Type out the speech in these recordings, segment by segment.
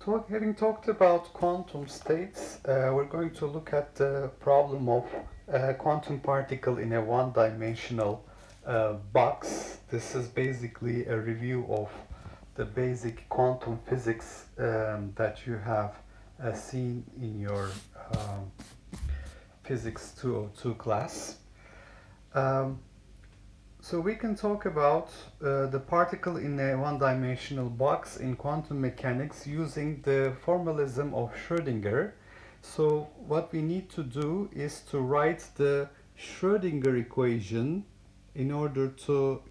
Having talked about quantum states, we're going to look at the problem of a quantum particle in a one-dimensional box. This is basically a review of the basic quantum physics that you have seen in your Physics 202 class. So we can talk about the particle in a one-dimensional box in quantum mechanics using the formalism of Schrödinger. So what we need to do is to write the Schrödinger equation in order to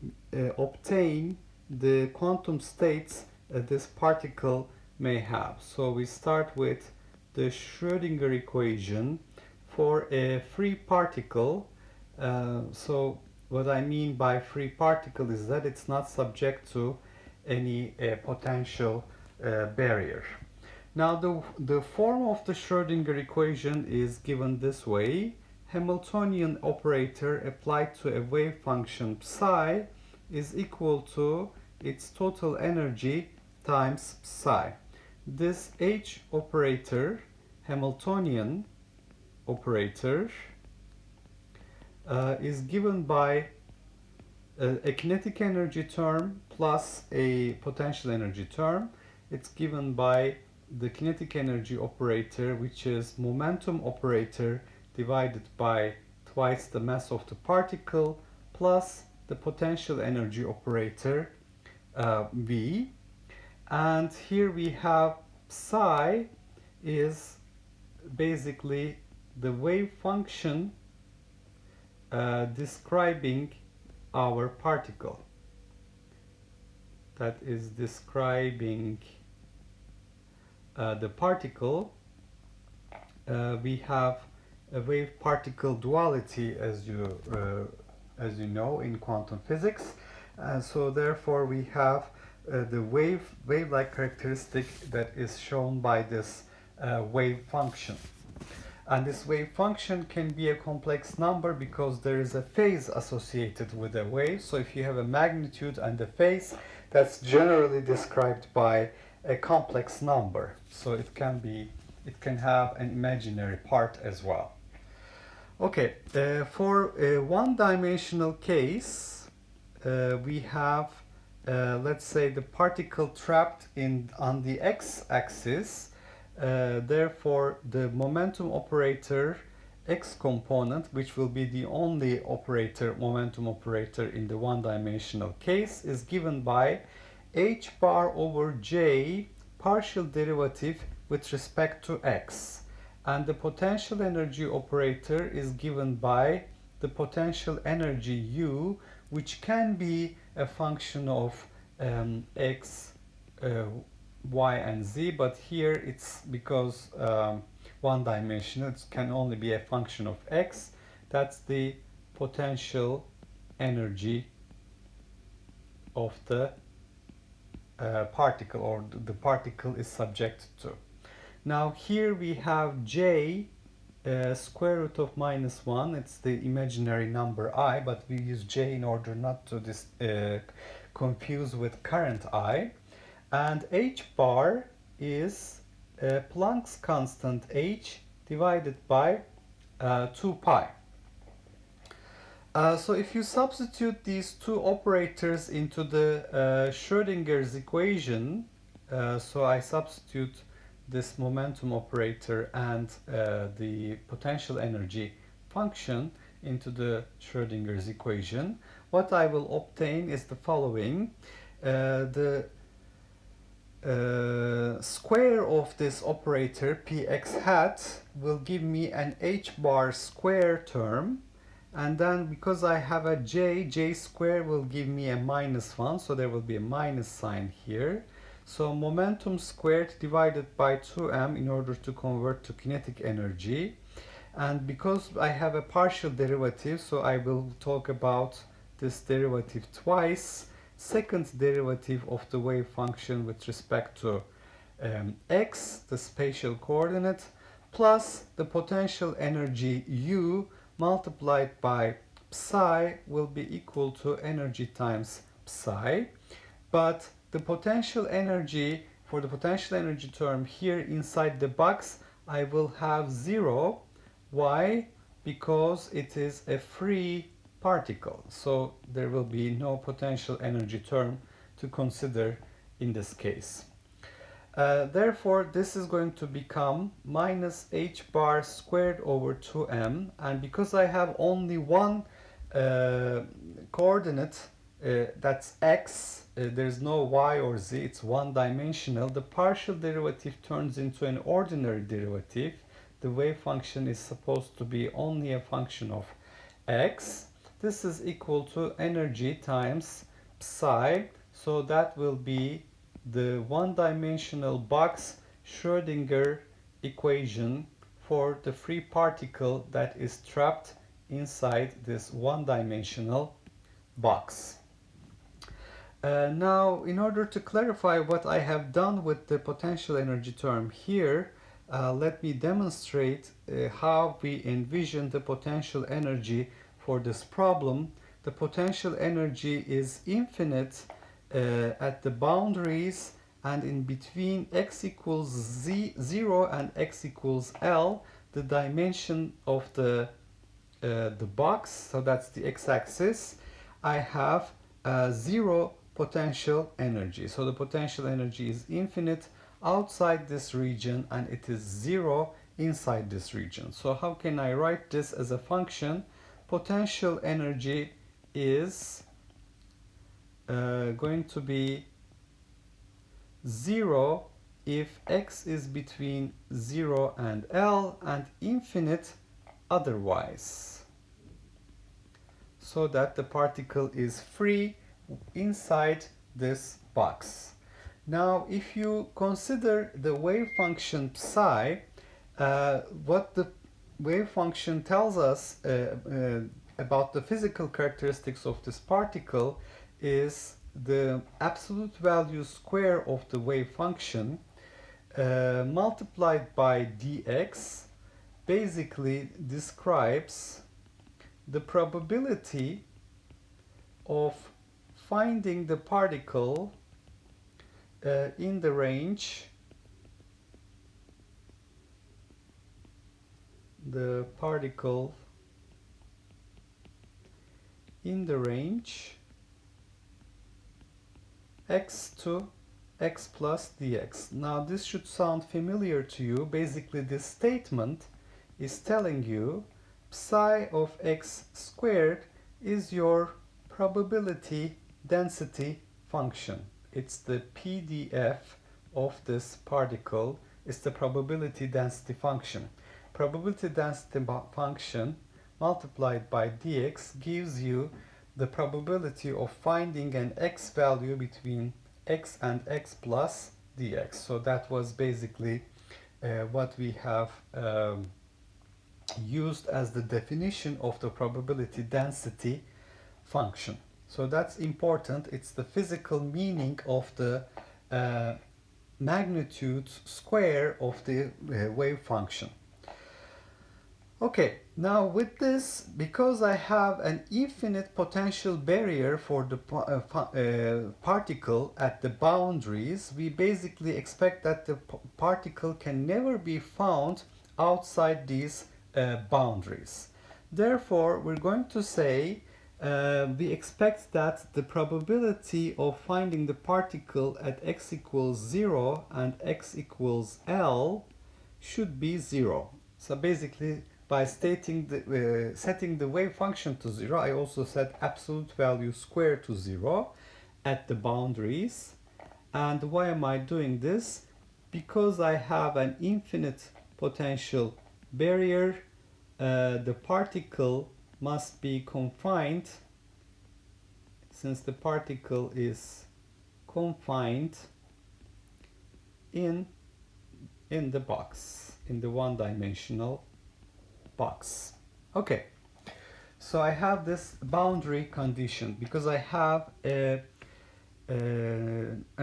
obtain the quantum states this particle may have. So we start with the Schrödinger equation for a free particle. What I mean by free particle is that it's not subject to any potential barrier. Now the form of the Schrödinger equation is given this way. Hamiltonian operator applied to a wave function psi is equal to its total energy times psi. This H operator, Hamiltonian operator, is given by a kinetic energy term plus a potential energy term. It's given by the kinetic energy operator, which is momentum operator divided by twice the mass of the particle plus the potential energy operator V. And here we have psi is basically the wave function describing our particle. That is describing the particle. We have a wave-particle duality, as you know, in quantum physics. So therefore we have the wave-like characteristic that is shown by this wave function. And this wave function can be a complex number because there is a phase associated with a wave. So if you have a magnitude and a phase, that's generally described by a complex number. So it can have an imaginary part as well. Okay, for a one-dimensional case, we have, let's say, the particle trapped on the x-axis. Therefore, the momentum operator x component, which will be the only momentum operator in the one-dimensional case, is given by h bar over j partial derivative with respect to x. And the potential energy operator is given by the potential energy U, which can be a function of x, y and z, but here it's because one-dimensional, it can only be a function of x. That's the potential energy of the particle, or the particle is subject to. Now here we have j square root of -1. It's the imaginary number I, but we use j in order not to confuse with current I. And h bar is Planck's constant h divided by 2 pi. So if you substitute these two operators into the Schrödinger's equation, so I substitute this momentum operator and the potential energy function into the Schrödinger's equation, what I will obtain is the following. The square of this operator px hat will give me an h bar square term, and then because I have a j square will give me a -1, so there will be a minus sign here. So momentum squared divided by 2m in order to convert to kinetic energy. And because I have a partial derivative, so I will talk about this derivative twice. Second derivative of the wave function with respect to x, the spatial coordinate, plus the potential energy U multiplied by psi will be equal to energy times psi. But the potential energy for the potential energy term here inside the box, I will have 0. Why? Because it is a free particle. So there will be no potential energy term to consider in this case. Therefore, this is going to become minus h bar squared over 2m. And because I have only one coordinate, that's x, there's no y or z, it's one dimensional, the partial derivative turns into an ordinary derivative. The wave function is supposed to be only a function of x. This is equal to energy times psi, so that will be the one-dimensional box Schrodinger equation for the free particle that is trapped inside this one-dimensional box. Now, in order to clarify what I have done with the potential energy term here, let me demonstrate how we envision the potential energy for this problem. The potential energy is infinite at the boundaries, and in between x equals 0 and x equals L, the dimension of the box, so that's the x-axis, I have 0 potential energy. So the potential energy is infinite outside this region and it is 0 inside this region. So how can I write this as a function? Potential energy is going to be 0 if x is between 0 and L and infinite otherwise, so that the particle is free inside this box. Now, if you consider the wave function psi, what the wave function tells us about the physical characteristics of this particle is the absolute value square of the wave function multiplied by dx basically describes the probability of finding the particle in the range x to x plus dx. Now this should sound familiar to you. Basically this statement is telling you psi of x squared is your probability density function. It's the PDF of this particle. It's the probability density function. Probability density function multiplied by dx gives you the probability of finding an x value between x and x plus dx. So that was basically what we have used as the definition of the probability density function. So that's important. It's the physical meaning of the magnitude square of the wave function. Okay, now with this, because I have an infinite potential barrier for the particle at the boundaries, we basically expect that the particle can never be found outside these boundaries. Therefore, we're going to say we expect that the probability of finding the particle at x equals 0 and x equals L should be 0. So basically, by setting the wave function to 0, I also set absolute value square to 0 at the boundaries. And why am I doing this? Because I have an infinite potential barrier, the particle must be confined. Since the particle is confined in the box, in the one-dimensional box. Okay, so I have this boundary condition because I have an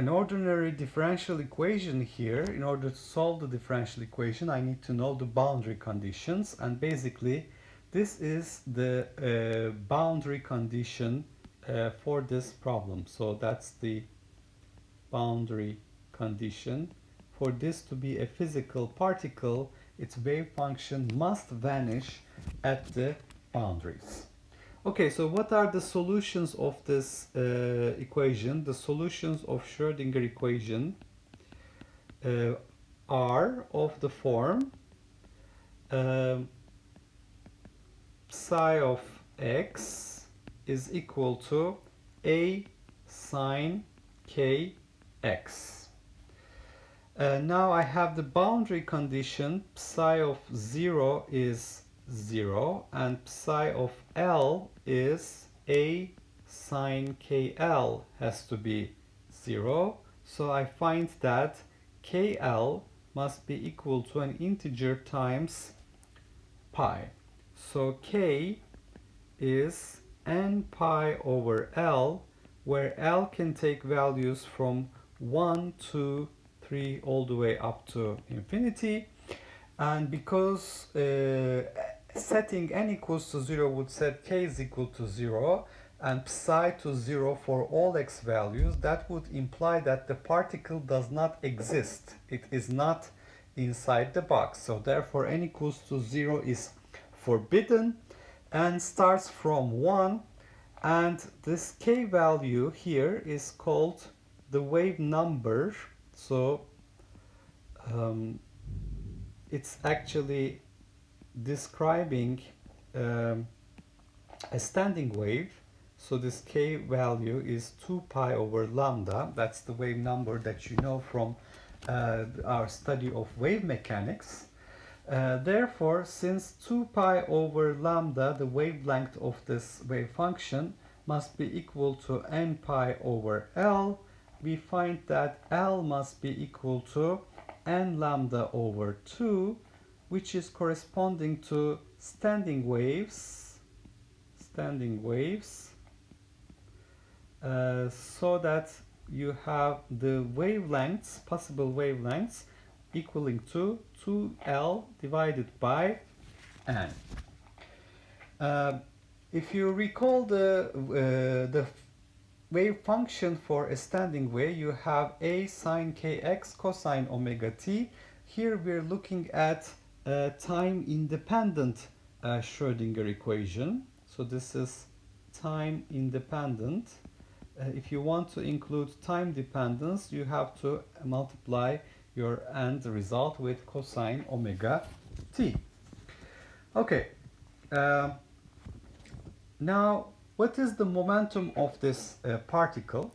ordinary differential equation here. In order to solve the differential equation, I need to know the boundary conditions, and basically this is the boundary condition for this problem. So that's the boundary condition. For this to be a physical particle, its wave function must vanish at the boundaries. Okay, so what are the solutions of this equation? The solutions of Schrödinger equation are of the form psi of x is equal to a sine kx. Now I have the boundary condition psi of 0 is 0 and psi of L is a sine kl has to be 0. So I find that kl must be equal to an integer times pi. So k is n pi over L, where L can take values from 1, 2, 3 all the way up to infinity. And because setting n equals to 0 would set k is equal to 0 and psi to 0 for all x values, that would imply that the particle does not exist. It is not inside the box. So therefore n equals to 0 is forbidden and starts from 1, and this k value here is called the wave number. So it's actually describing a standing wave. So this k value is 2 pi over lambda. That's the wave number that you know from our study of wave mechanics. Therefore, since 2 pi over lambda, the wavelength of this wave function, must be equal to n pi over L, we find that L must be equal to n lambda over 2, which is corresponding to standing waves, so that you have the wavelengths, possible wavelengths, equaling to 2L divided by n. If you recall the wave function for a standing wave, you have a sine kx cosine omega t. Here we're looking at a time independent Schrödinger equation. So this is time independent. If you want to include time dependence, you have to multiply your end result with cosine omega t. Okay. Now, what is the momentum of this particle?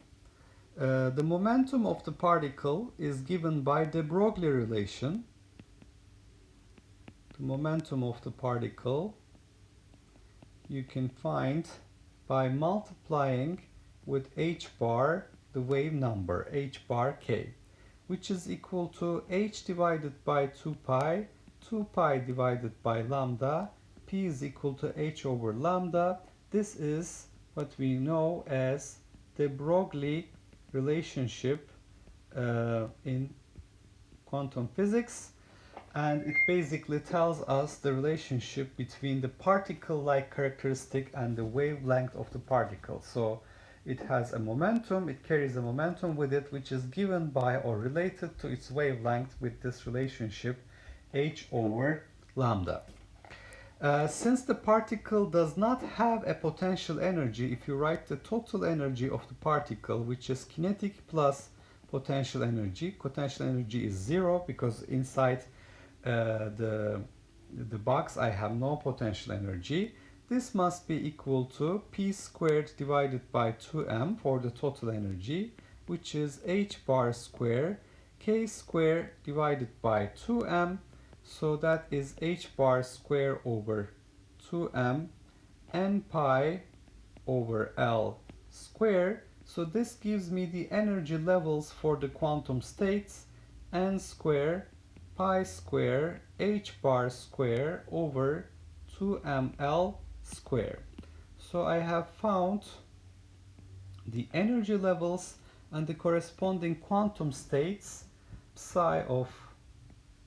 The momentum of the particle is given by de Broglie relation. The momentum of the particle you can find by multiplying with h bar the wave number, h bar k, which is equal to h divided by 2 pi divided by lambda, p is equal to h over lambda. This is what we know as the Broglie relationship in quantum physics, and it basically tells us the relationship between the particle-like characteristic and the wavelength of the particle. So it has a momentum, it carries a momentum with it, which is given by or related to its wavelength with this relationship h over lambda. Since the particle does not have a potential energy, if you write the total energy of the particle, which is kinetic plus potential energy is 0 because inside the box I have no potential energy. This must be equal to p squared divided by 2m for the total energy, which is h bar square k square divided by 2m. So that is h bar square over 2m n pi over L square. So this gives me the energy levels for the quantum states, n square pi square h bar square over 2mL square. So I have found the energy levels and the corresponding quantum states. Psi of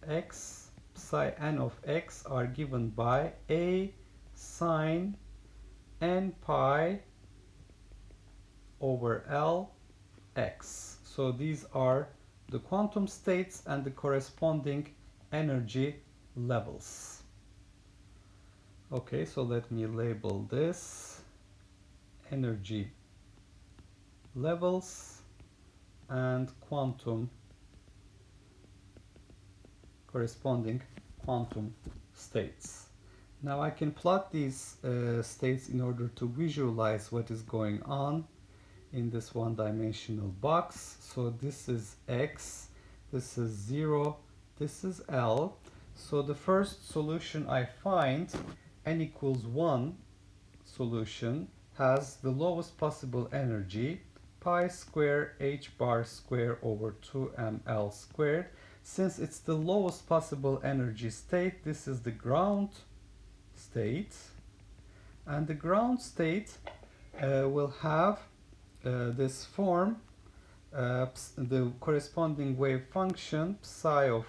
x, psi n of x are given by a sine n pi over L x. So these are the quantum states and the corresponding energy levels. Okay, so let me label this energy levels and quantum corresponding quantum states. Now I can plot these states in order to visualize what is going on in this one-dimensional box. So this is X, this is 0, this is L. So the first solution I find, n equals 1 solution, has the lowest possible energy, pi square h bar square over 2ml squared. Since it's the lowest possible energy state, this is the ground state. And the ground state will have this form, the corresponding wave function psi1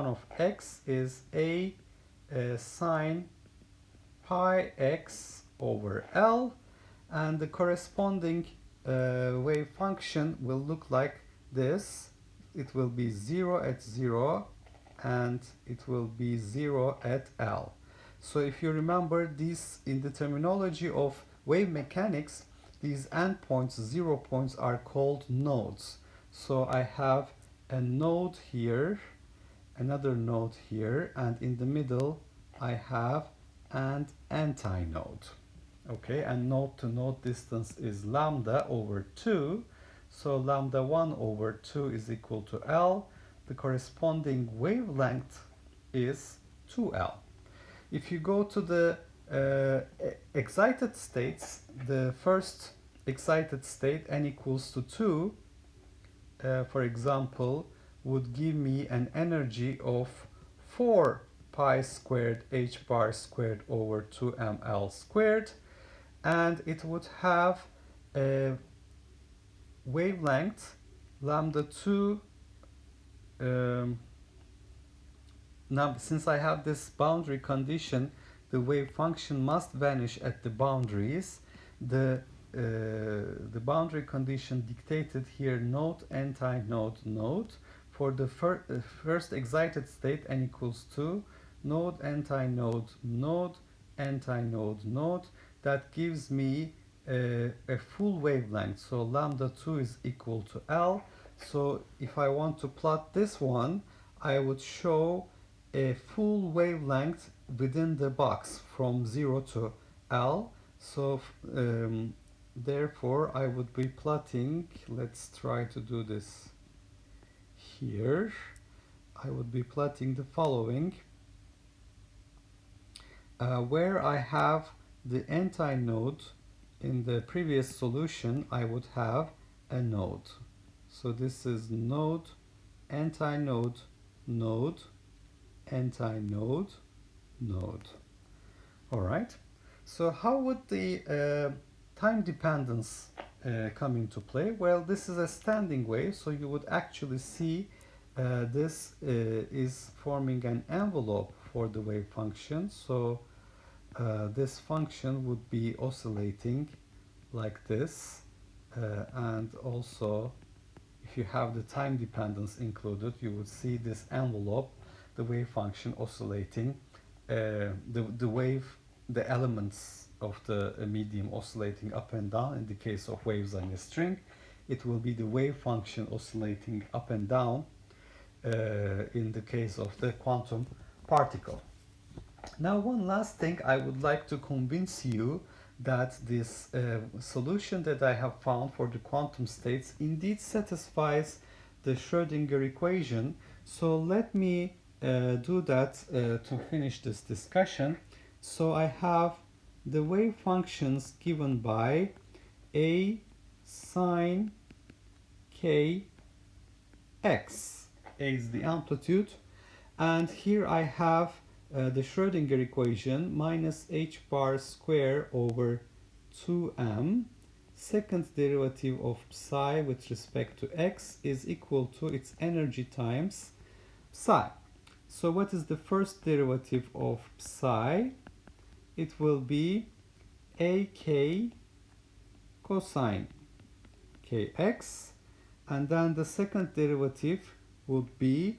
of x is a sine pi x over L, and the corresponding wave function will look like this. It will be 0 at 0 and it will be 0 at L. So if you remember, these, in the terminology of wave mechanics, these endpoints, 0 points, are called nodes. So I have a node here, another node here, and in the middle I have an anti-node. Okay, and node to node distance is lambda over 2. So lambda 1 over 2 is equal to L. The corresponding wavelength is 2L. If you go to the excited states, the first excited state, n equals to 2, for example, would give me an energy of 4 pi squared h bar squared over 2ml squared, and it would have a wavelength lambda 2. Now, since I have this boundary condition, the wave function must vanish at the boundaries. The boundary condition dictated here node, anti-node, node. For the first excited state, n equals 2, node, anti-node, node, anti-node, node. That gives me a full wavelength. So lambda 2 is equal to L. So if I want to plot this one, I would show a full wavelength within the box from 0 to L. So therefore I would be plotting, let's try to do this here. I would be plotting the following, where I have the anti-node. In the previous solution I would have a node. So this is node, anti-node, node, anti-node, node. All right. So how would the time dependence come into play? Well, this is a standing wave, so you would actually see this is forming an envelope for the wave function. So this function would be oscillating like this, and also if you have the time dependence included, you would see this envelope, the wave function oscillating, the elements of the medium oscillating up and down. In the case of waves on a string, it will be the wave function oscillating up and down in the case of the quantum particle. Now, one last thing, I would like to convince you that this solution that I have found for the quantum states indeed satisfies the Schrodinger equation. So let me do that to finish this discussion. So I have the wave functions given by a sine k x. A is the amplitude, and here I have the Schrodinger equation minus h bar square over 2m. Second derivative of psi with respect to x is equal to its energy times psi. So what is the first derivative of psi? It will be ak cosine kx, And then the second derivative would be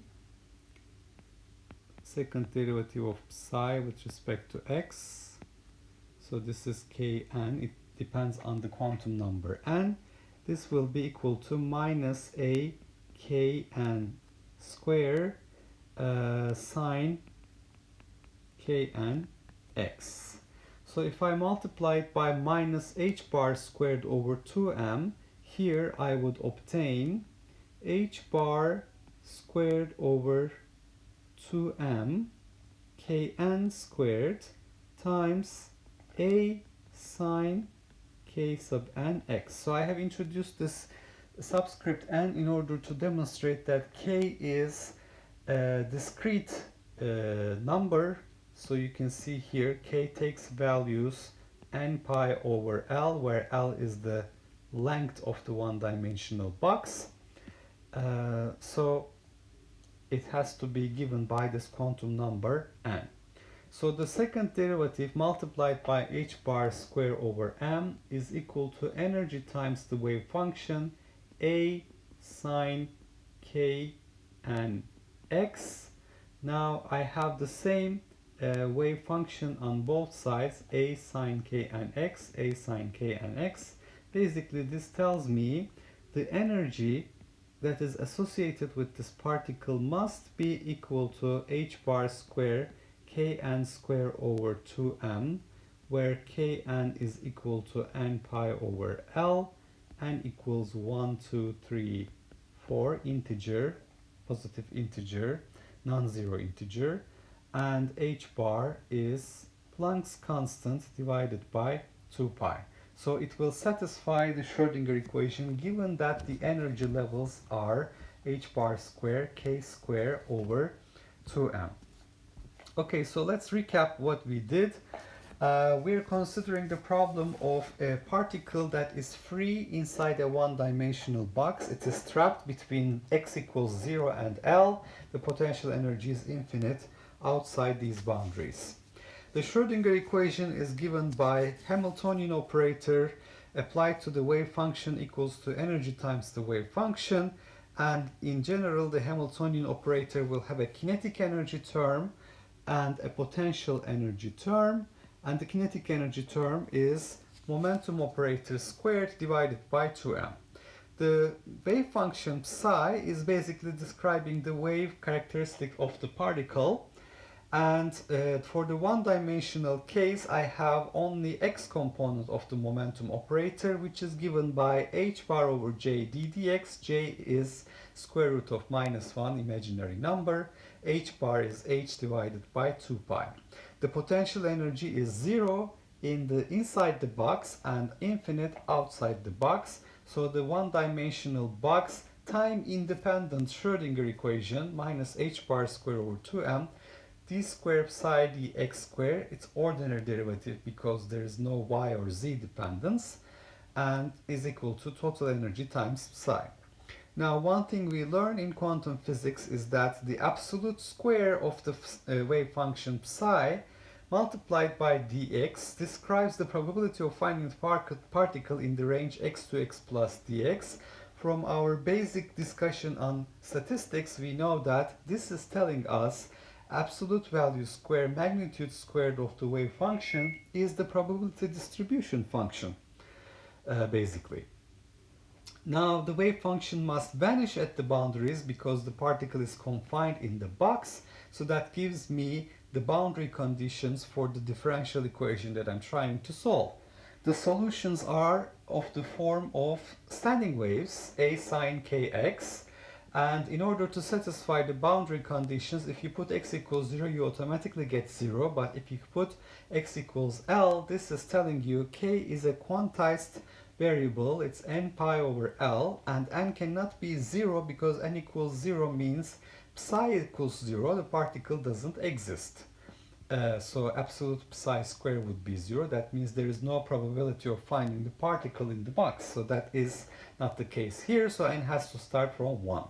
second derivative of psi with respect to x. So this is kn. It depends on the quantum number n. This will be equal to minus a kn square sine kn x. So if I multiply it by minus h bar squared over 2m, here I would obtain h bar squared over 2m kn squared times a sine k sub n x. So I have introduced this subscript n in order to demonstrate that k is a discrete number. So you can see here k takes values n pi over l, where l is the length of the one-dimensional box. So it has to be given by this quantum number n. So the second derivative multiplied by h bar square over m is equal to energy times the wave function a sine k n x. Now I have the same wave function on both sides, a sine k n x, a sine k n x. Basically this tells me the energy that is associated with this particle must be equal to h bar square kn square over 2m, where kn is equal to n pi over l, n equals 1, 2, 3, 4, integer, positive integer, non-zero integer, and h bar is Planck's constant divided by 2 pi. So it will satisfy the Schrodinger equation given that the energy levels are h bar square k square over 2m. Okay, so let's recap what we did. We're considering the problem of a particle that is free inside a one-dimensional box. It is trapped between x equals 0 and L. The potential energy is infinite outside these boundaries. The Schrodinger equation is given by Hamiltonian operator applied to the wave function equals to energy times the wave function. And in general, the Hamiltonian operator will have a kinetic energy term and a potential energy term, and the kinetic energy term is momentum operator squared divided by 2m. The wave function psi is basically describing the wave characteristic of the particle, and for the one-dimensional case I have only x component of the momentum operator, which is given by h bar over j d dx. J is square root of -1, imaginary number. H bar is h divided by 2 pi. The potential energy is 0 inside the box and infinite outside the box. So the one-dimensional box time-independent Schrodinger equation minus h bar square over 2m d square psi dx square, it's ordinary derivative because there is no y or z dependence, and is equal to total energy times psi. Now, one thing we learn in quantum physics is that the absolute square of the wave function psi multiplied by dx describes the probability of finding the particle in the range x to x plus dx. From our basic discussion on statistics, we know that this is telling us absolute value square magnitude squared of the wave function is the probability distribution function, basically. Now the wave function must vanish at the boundaries because the particle is confined in the box, so that gives me the boundary conditions for the differential equation that I'm trying to solve. The solutions are of the form of standing waves, a sine kx, and in order to satisfy the boundary conditions, if you put x equals 0, you automatically get 0, but if you put x equals L, this is telling you k is a quantized variable, it's n pi over L, and n cannot be 0 because n equals 0 means psi equals 0, the particle doesn't exist. So absolute psi square would be 0. That means there is no probability of finding the particle in the box. So that is not the case here. So n has to start from 1.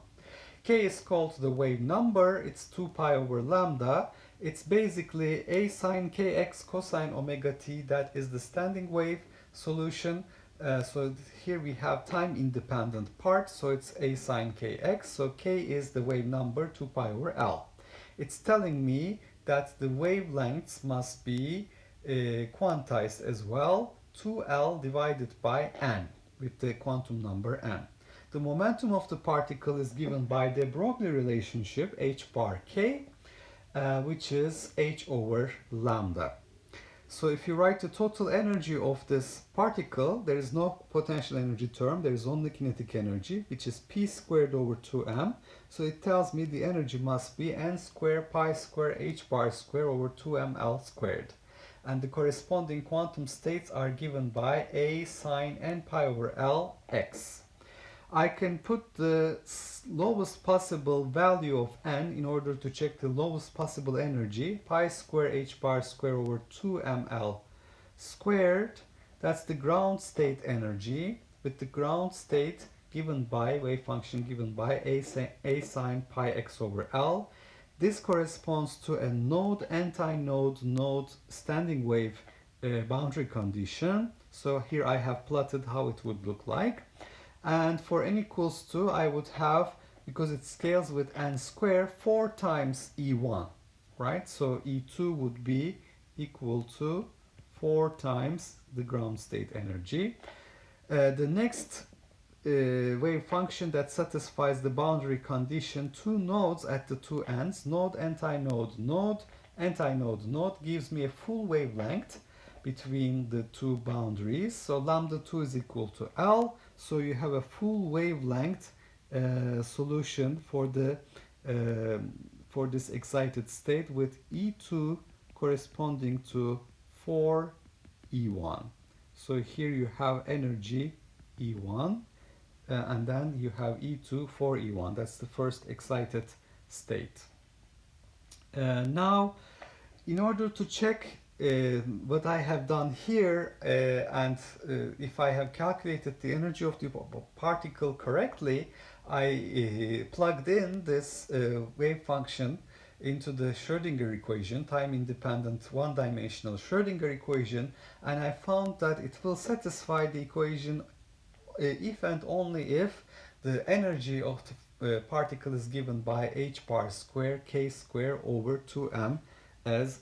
K is called the wave number. It's 2 pi over lambda. It's basically a sine kx cosine omega t. That is the standing wave solution. So here we have time independent part, so it's a sine kx. So k is the wave number 2 pi over L. It's telling me that the wavelengths must be quantized as well, 2L divided by n, with the quantum number n. The momentum of the particle is given by the Broglie relationship h bar k, which is h over lambda. So if you write the total energy of this particle, there is no potential energy term, there is only kinetic energy, which is p squared over 2m. So it tells me the energy must be n square pi square h bar square over 2ml squared. And the corresponding quantum states are given by a sine n pi over l x. I can put the lowest possible value of n in order to check the lowest possible energy, pi square h bar square over 2ml squared. That's the ground state energy, with the ground state given by, wave function given by a sine pi x over l. This corresponds to a node, anti-node, node standing wave boundary condition. So here I have plotted how it would look like. And for n equals 2, I would have, because it scales with n squared, 4 times E1, right? So E2 would be equal to 4 times the ground state energy. The next wave function that satisfies the boundary condition, two nodes at the two ends, node, anti-node, node, anti-node, node, gives me a full wavelength between the two boundaries. So lambda 2 is equal to L. So you have a full wavelength solution for this excited state with E2 corresponding to 4 E1. So here you have energy E1, and then you have E2 4 E1. That's the first excited state. Now, in order to check what I have done here, and if I have calculated the energy of the particle correctly, I plugged in this wave function into the Schrodinger equation, time independent one-dimensional Schrodinger equation, and I found that it will satisfy the equation if and only if the energy of the particle is given by h bar square k square over 2m as